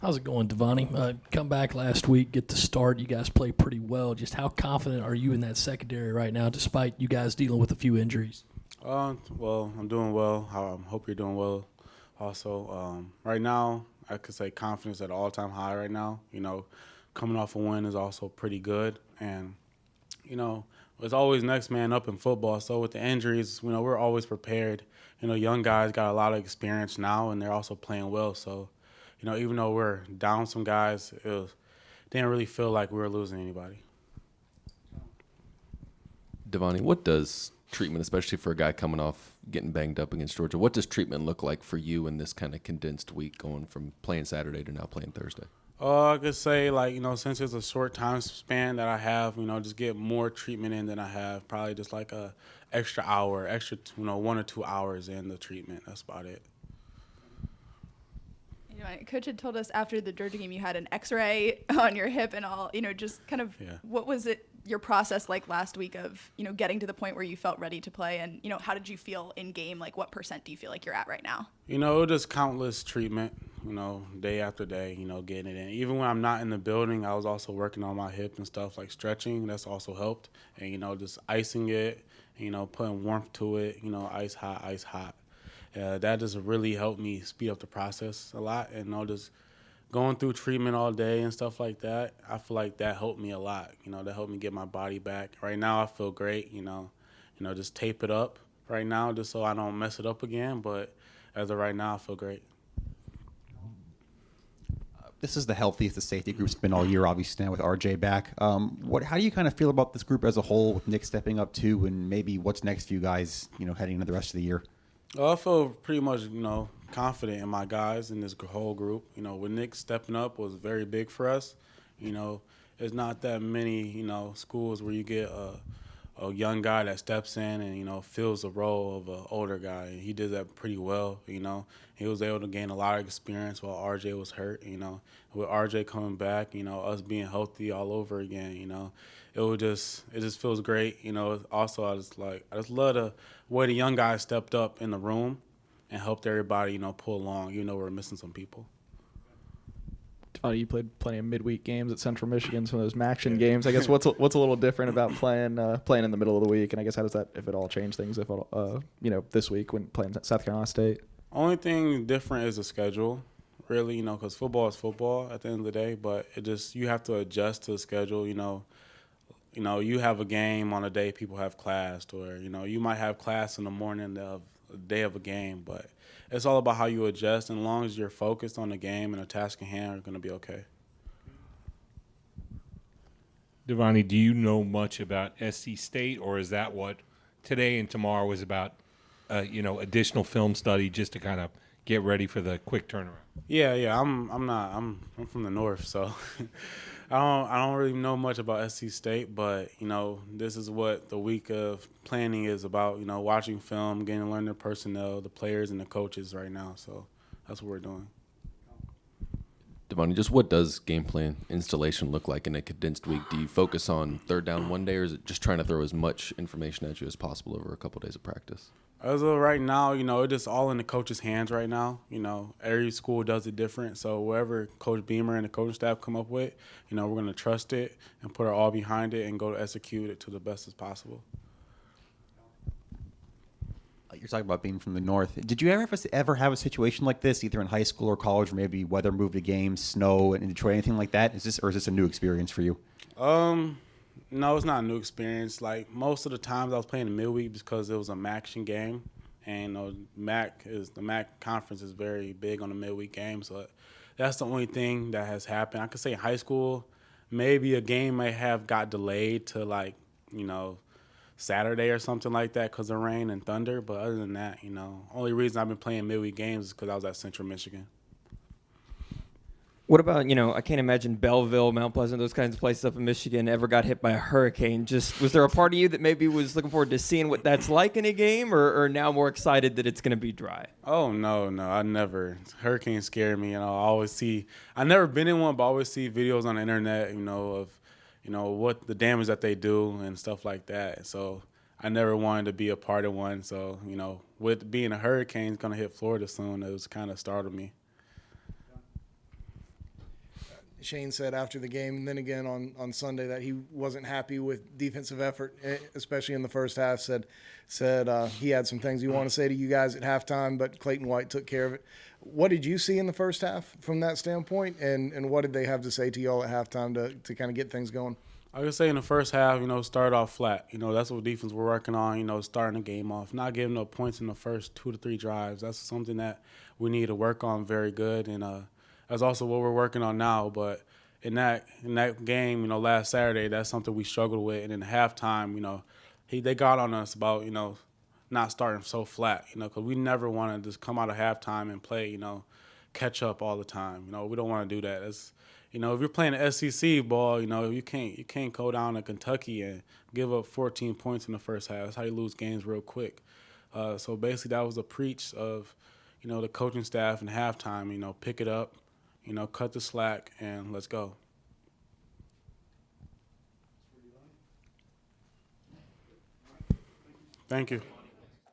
How's it going, Devonni? Come back last week, get the start. You guys play pretty well. Just how confident are you in that secondary right now, despite you guys dealing with a few injuries? Well, I'm doing well. I hope you're doing well. Also, right now, I could say confidence at an all-time high right now. Coming off a win is also pretty good. And, it's always next man up in football. So with the injuries, we're always prepared. Young guys got a lot of experience now, and they're also playing well. So, even though we're down some guys, didn't really feel like we were losing anybody. Devonni, what does treatment, especially for a guy coming off getting banged up against Georgia, what does treatment look like for you in this kind of condensed week going from playing Saturday to now playing Thursday? I could say, since it's a short time span that I have, just get more treatment in than I have. Probably just like a extra hour, 1 or 2 hours in the treatment. That's about it. Coach had told us after the Georgia game you had an X-ray on your hip and all, just kind of What was your process like last week of, getting to the point where you felt ready to play and, how did you feel in game? Like what % do you feel like you're at right now? Just countless treatment, day after day, getting it in. Even when I'm not in the building, I was also working on my hip and stuff like stretching. That's also helped. And, just icing it, putting warmth to it, ice hot, ice hot. That just really helped me speed up the process a lot. And just going through treatment all day and stuff like that, I feel like that helped me a lot. That helped me get my body back. Right now I feel great, just tape it up right now just so I don't mess it up again. But as of right now, I feel great. This is the healthiest the safety group's been all year, obviously, now with RJ back. How do you kind of feel about this group as a whole with Nick stepping up too, and maybe what's next for you guys, heading into the rest of the year? I feel pretty much, confident in my guys in this whole group. With Nick stepping up was very big for us. There's not that many, schools where you get a young guy that steps in and, fills the role of an older guy. And he did that pretty well, He was able to gain a lot of experience while RJ was hurt, With RJ coming back, us being healthy all over again, it just feels great. Also, I just love the way the young guys stepped up in the room and helped everybody, pull along. We're missing some people. You played plenty of midweek games at Central Michigan, some of those Maction games. I guess what's a little different about playing in the middle of the week, and I guess how does that, if it all, change things? If this week when playing South Carolina State. Only thing different is the schedule, really. Because football is football at the end of the day, but you have to adjust to the schedule. You have a game on a day people have class, or you might have class in the morning of the day of a game, but it's all about how you adjust, and as long as you're focused on the game and the task at hand, you're going to be okay. Devonni, do you know much about SC State, or is that what today and tomorrow was about, additional film study just to kind of get ready for the quick turnaround? Yeah. I'm from the north, so I don't really know much about SC State, but this is what the week of planning is about. Watching film, getting to learn the personnel, the players, and the coaches right now. So that's what we're doing. Devonni, just what does game plan installation look like in a condensed week? Do you focus on third down one day, or is it just trying to throw as much information at you as possible over a couple days of practice? As of right now, it's just all in the coach's hands right now. Every school does it different. So whatever Coach Beamer and the coaching staff come up with, we're going to trust it and put our all behind it and go to execute it to the best as possible. You're talking about being from the north. Did you ever have a situation like this, either in high school or college, where maybe weather moved a game, snow in Detroit, anything like that? Is this a new experience for you? No, it's not a new experience. Like most of the times I was playing in midweek because it was a Maction game, and the MAC conference is very big on the midweek games. So that's the only thing that has happened. I could say in high school, maybe a game may have got delayed to Saturday or something like that because of rain and thunder. But other than that, only reason I've been playing midweek games is because I was at Central Michigan. What about, I can't imagine Belleville, Mount Pleasant, those kinds of places up in Michigan ever got hit by a hurricane. Just was there a part of you that maybe was looking forward to seeing what that's like in a game, or now more excited that it's going to be dry? Oh, no, I never. Hurricanes scare me. I never been in one, but I always see videos on the internet, of what the damage that they do and stuff like that. So I never wanted to be a part of one. So, with being a hurricane going to hit Florida soon, it was kind of startled me. Shane said after the game, and then again on Sunday, that he wasn't happy with defensive effort, especially in the first half. Said he had some things he wanted to say to you guys at halftime, but Clayton White took care of it. What did you see in the first half from that standpoint, and what did they have to say to y'all at halftime to kind of get things going? I would say in the first half, start off flat. That's what defense we're working on, starting the game off, not giving up points in the first 2 to 3 drives. That's something that we need to work on very good, and that's also what we're working on now. But in that game, last Saturday, that's something we struggled with. And in halftime, they got on us about, not starting so flat, because we never want to just come out of halftime and play, catch up all the time. We don't want to do that. It's, if you're playing the SEC ball, you can't go down to Kentucky and give up 14 points in the first half. That's how you lose games real quick. So basically, that was a preach of, the coaching staff and halftime. Pick it up, cut the slack, and let's go. Thank you.